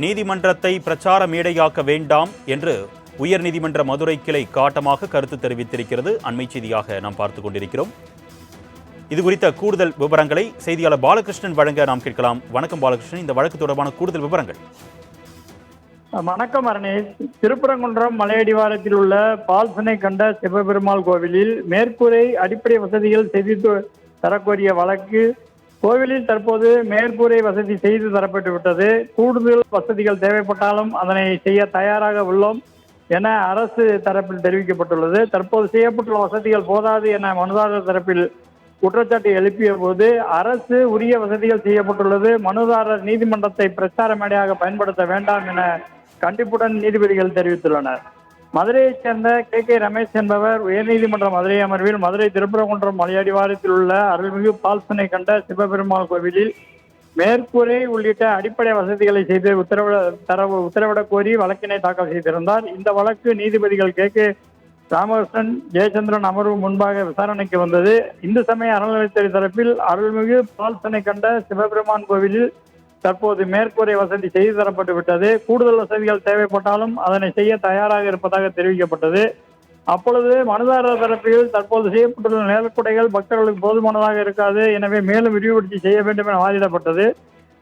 நீதிமன்றத்தை பிரச்சார மேடையாக்க வேண்டாம் என்று உயர்நீதிமன்ற மதுரை கிளை காட்டமாக கருத்து தெரிவித்திருக்கிறது. அண்மை செய்தியாக நாம் பார்த்துக் கொண்டிருக்கிறோம். இது குறித்த கூடுதல் விவரங்களை செய்தியாளர் பாலகிருஷ்ணன் வழங்க நாம் கேட்கலாம். வணக்கம் பாலகிருஷ்ணன், இந்த வழக்கு தொடர்பான கூடுதல் விவரங்கள். வணக்கம் அரணேஷ். திருப்பரங்குன்றம் மலையடிவாரத்தில் உள்ள பால்சனை கண்ட சிவபெருமாள் கோவிலில் மேற்கூரை அடிப்படை வசதிகள் செய்து தரக்கோரிய வழக்கு கோவிலில் தற்போது மேற்கூரை வசதி செய்து தரப்பட்டு விட்டது. கூடுதல் வசதிகள் தேவைப்பட்டாலும் அதனை செய்ய தயாராக உள்ளோம் என அரசு தரப்பில் தெரிவிக்கப்பட்டுள்ளது. தற்போது செய்யப்பட்டுள்ள வசதிகள் போதாது என மனுதாரர் தரப்பில் குற்றச்சாட்டு எழுப்பிய போது அரசு உரிய வசதிகள் செய்யப்பட்டுள்ளது, மனுதாரர் நீதிமன்றத்தை பிரச்சார மேடையாக பயன்படுத்த வேண்டாம் என கண்டிப்புடன் நீதிபதிகள் தெரிவித்துள்ளனர். மதுரையைச் சேர்ந்த கே ரமேஷ் என்பவர் உயர்நீதிமன்ற மதுரை அமர்வில் மதுரை திருப்பரங்குன்றம் மலையடிவாரத்தில் உள்ள அருள்மிகு பால்சனை கண்ட சிவபெருமாள் கோவிலில் மேற்கூரை உள்ளிட்ட அடிப்படை வசதிகளை செய்து உத்தரவிடக் கோரி வழக்கினை தாக்கல் செய்திருந்தார். இந்த வழக்கு நீதிபதிகள் கே ராமகிருஷ்ணன், ஜெயச்சந்திரன் அமர்வு முன்பாக விசாரணைக்கு வந்தது. இந்து சமய அறநிலையத்துறை தரப்பில் அருள்மிகு பால்சனை கண்ட சிவபெருமான் கோவிலில் தற்போது மேற்கூரை வசதி செய்து தரப்பட்டு விட்டது. கூடுதல் வசதிகள் தேவைப்பட்டாலும் அதனை செய்ய தயாராக இருப்பதாக தெரிவிக்கப்பட்டது. அப்பொழுது மனுதாரர் தரப்பில் தற்போது செய்யப்பட்டுள்ள நிழற்குடைகள் பக்தர்களுக்கு போதுமானதாக இருக்காது, எனவே மேலும் விரிவுபடுத்தி செய்ய வேண்டும் என வாதிடப்பட்டது.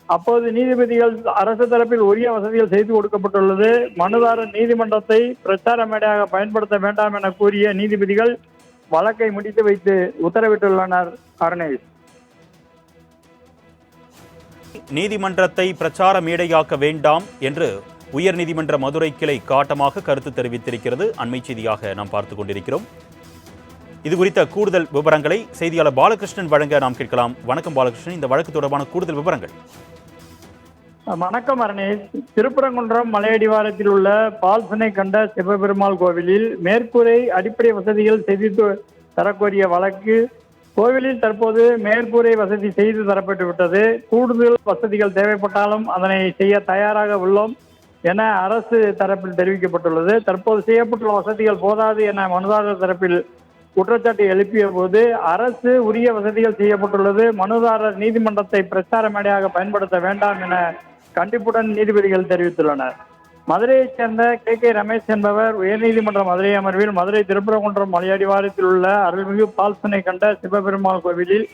அப்போது நீதிபதிகள் அரசு தரப்பில் உரிய வசதிகள் செய்து கொடுக்கப்பட்டுள்ளது, மனுதாரர் நீதிமன்றத்தை பிரச்சார மேடையாக பயன்படுத்த வேண்டாம் என கூறிய நீதிபதிகள் வழக்கை முடித்து வைத்து உத்தரவிட்டுள்ளனர். அரணேஷ், நீதிமன்றத்தை பிரச்சார மேடையாக்க வேண்டாம் என்று உயர்நீதிமன்ற மதுரை கிளை காட்டமாக கருத்து தெரிவித்திருக்கிறது. அண்மை செய்தியாக நாம் பார்த்துக் கொண்டிருக்கிறோம். இது குறித்த கூடுதல் விவரங்களை செய்தியாளர் பாலகிருஷ்ணன் வழங்க நாம் கேட்கலாம். வணக்கம் பாலகிருஷ்ணன், இந்த வழக்கு தொடர்பான கூடுதல் விவரங்கள். வணக்கம் அரணேஷ். திருப்பரங்குன்றம் மலையடிவாரத்தில் உள்ள பால்சனை கண்ட சிவபெருமாள் கோவிலில் மேற்கூரை அடிப்படை வசதிகள் செய்து தரக்கோரிய வழக்கு கோவிலில் தற்போது மேற்கூரை வசதி செய்து தரப்பட்டு விட்டது. கூடுதல் வசதிகள் தேவைப்பட்டாலும் அதனை செய்ய தயாராக உள்ளோம் என அரசு தரப்பில் தெரிவிக்கப்பட்டுள்ளது. தற்போது செய்யப்பட்டுள்ள வசதிகள் போதாது என மனுதாரர் தரப்பில் குற்றச்சாட்டு எழுப்பிய போது அரசு உரிய வசதிகள் செய்யப்பட்டுள்ளது, மனுதாரர் நீதிமன்றத்தை பிரச்சார மேடையாக பயன்படுத்த வேண்டாம் என கண்டிப்புடன் நீதிபதிகள் தெரிவித்துள்ளனர். மதுரையைச் சேர்ந்த கே ரமேஷ் என்பவர் உயர்நீதிமன்ற மதுரை அமர்வில் மதுரை திருப்பரங்குன்றம் மலையடிவாரத்தில் உள்ள அருள்மிகு பால்சனை கண்ட சிவபெருமாள் கோவிலில்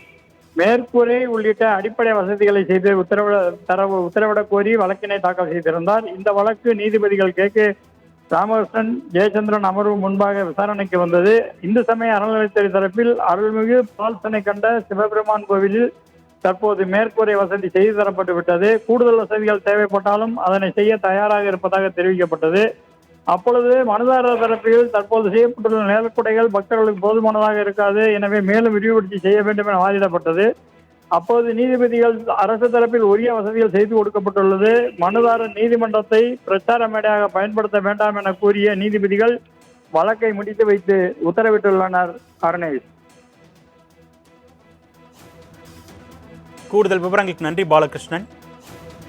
மேற்கூரை உள்ளிட்ட அடிப்படை வசதிகளை செய்து உத்தரவிடக் கோரி வழக்கினை தாக்கல் செய்திருந்தார். இந்த வழக்கு நீதிபதிகள் கே ராமகிருஷ்ணன், ஜெயச்சந்திரன் அமர்வு முன்பாக விசாரணைக்கு வந்தது. இந்து சமய அறநிலையத்துறை தரப்பில் அருள்மிகு பால்சனை கண்ட சிவபெருமான் கோவிலில் தற்போது மேற்கூரை வசதி செய்து தரப்பட்டு விட்டது. கூடுதல் வசதிகள் தேவைப்பட்டாலும் அதனை செய்ய தயாராக இருப்பதாக தெரிவிக்கப்பட்டது. அப்பொழுது மனுதாரர் தரப்பில் தற்போது செய்யப்பட்டுள்ள நிழற்குடைகள் பக்தர்களுக்கு போதுமானதாக இருக்காது, எனவே மேலும் விரிவுபடுத்தி செய்ய வேண்டும் என வாதிடப்பட்டது. அப்போது நீதிபதிகள் அரசு தரப்பில் உரிய வசதிகள் செய்து கொடுக்கப்பட்டுள்ளது, மனுதாரர் நீதிமன்றத்தை பிரச்சார மேடையாக பயன்படுத்த வேண்டாம் என கூறிய நீதிபதிகள் வழக்கை முடித்து வைத்து உத்தரவிட்டுள்ளனர். அரணேஷ், கூடுதல் விவரங்களுக்கு நன்றி பாலகிருஷ்ணன்.